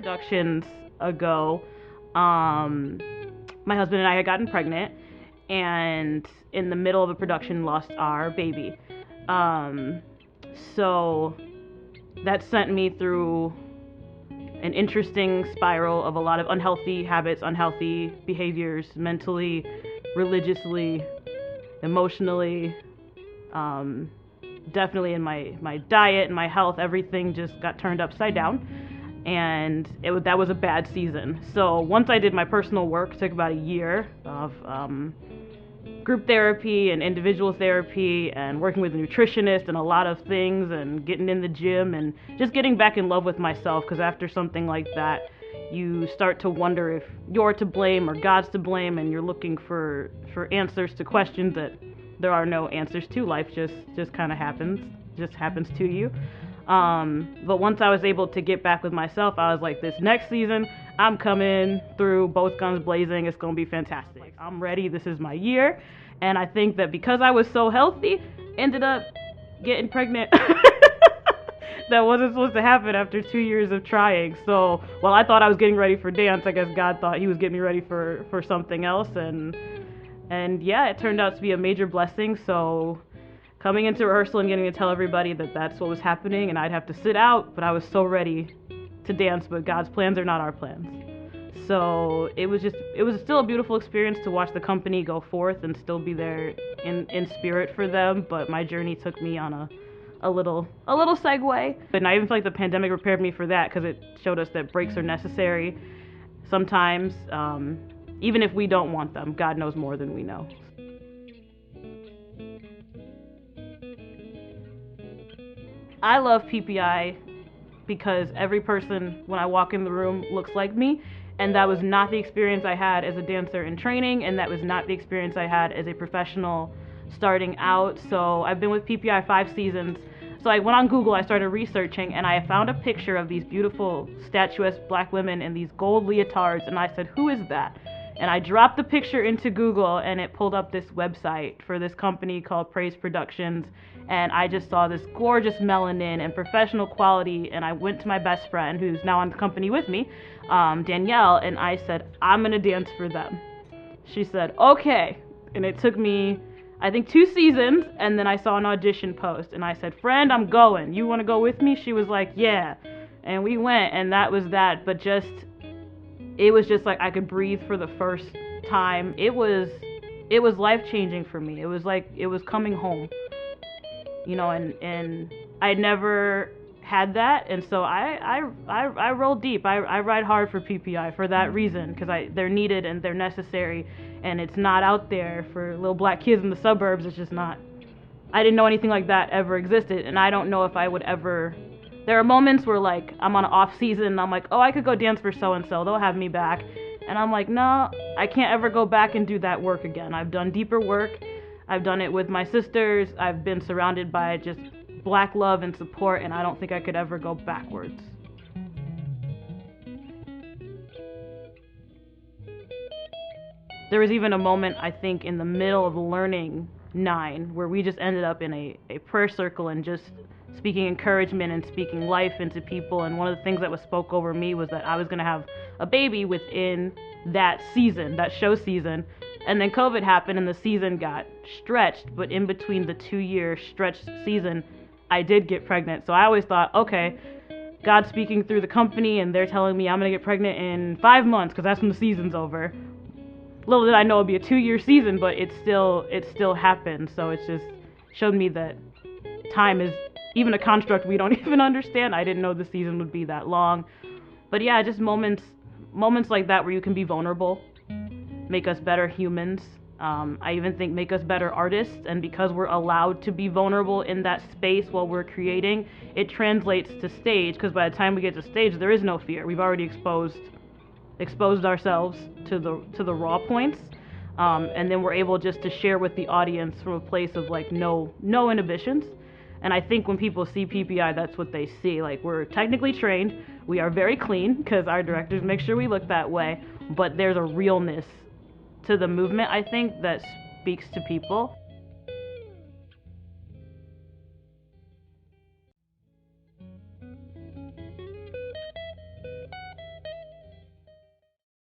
productions ago, my husband and I had gotten pregnant, and in the middle of a production lost our baby. So that sent me through an interesting spiral of a lot of unhealthy habits, unhealthy behaviors, mentally, religiously, emotionally, definitely in my diet and my health. Everything just got turned upside down, and that was a bad season. So once I did my personal work, it took about a year of group therapy and individual therapy and working with a nutritionist and a lot of things, and getting in the gym and just getting back in love with myself, because after something like that, you start to wonder if you're to blame or God's to blame, and you're looking for answers to questions that there are no answers to. Life just kind of happens to you. But once I was able to get back with myself, I was like, this next season, I'm coming through both guns blazing. It's going to be fantastic. I'm ready. This is my year. And I think that because I was so healthy, ended up getting pregnant. That wasn't supposed to happen after 2 years of trying. So while I thought I was getting ready for dance, I guess God thought he was getting me ready for something else. And yeah, it turned out to be a major blessing. So coming into rehearsal and getting to tell everybody that that's what was happening, and I'd have to sit out, but I was so ready to dance. But God's plans are not our plans. So it was still a beautiful experience to watch the company go forth and still be there in spirit for them. But my journey took me on a little segue. And I even feel like the pandemic prepared me for that, because it showed us that breaks are necessary sometimes, even if we don't want them. God knows more than we know. I love PPI because every person, when I walk in the room, looks like me, and that was not the experience I had as a dancer in training, and that was not the experience I had as a professional starting out. So I've been with PPI 5 seasons. So I went on Google, I started researching, and I found a picture of these beautiful statuesque black women in these gold leotards, and I said, who is that? And I dropped the picture into Google, and it pulled up this website for this company called Praise Productions. And I just saw this gorgeous melanin and professional quality, and I went to my best friend, who's now on the company with me, Donielle, and I said, I'm gonna dance for them. She said, okay. And it took me, I think, 2 seasons, and then I saw an audition post, and I said, friend, I'm going. You wanna go with me? She was like, yeah. And we went, and that was that. But it was just like I could breathe for the first time. It was life-changing for me. It was like it was coming home. You know, and I never had that, and so I roll deep. I ride hard for PPI for that reason, because they're needed and they're necessary, and it's not out there for little black kids in the suburbs. It's just not. I didn't know anything like that ever existed, and I don't know if I would ever. There are moments where, like, I'm on an off season and I'm like, oh, I could go dance for so and so, they'll have me back, and I'm like, no, I can't ever go back and do that work again. I've done deeper work. I've done it with my sisters. I've been surrounded by just black love and support, and I don't think I could ever go backwards. There was even a moment, I think, in the middle of learning Nine, where we just ended up in a prayer circle and just speaking encouragement and speaking life into people. And one of the things that was spoke over me was that I was going to have a baby within that season, that show season. And then COVID happened and the season got stretched, but in between the 2-year stretched season, I did get pregnant. So I always thought, okay, God's speaking through the company and they're telling me I'm going to get pregnant in 5 months because that's when the season's over. Little did I know it'd be a 2-year season, but it still happened. So it's just showed me that time is even a construct we don't even understand. I didn't know the season would be that long. But yeah, just moments like that where you can be vulnerable make us better humans. I even think make us better artists, and because we're allowed to be vulnerable in that space while we're creating, it translates to stage, because by the time we get to stage there is no fear. We've already exposed ourselves to the raw points, and then we're able just to share with the audience from a place of like no inhibitions. And I think when people see PPI, that's what they see. Like, we're technically trained, we are very clean because our directors make sure we look that way, but there's a realness to the movement, I think, that speaks to people.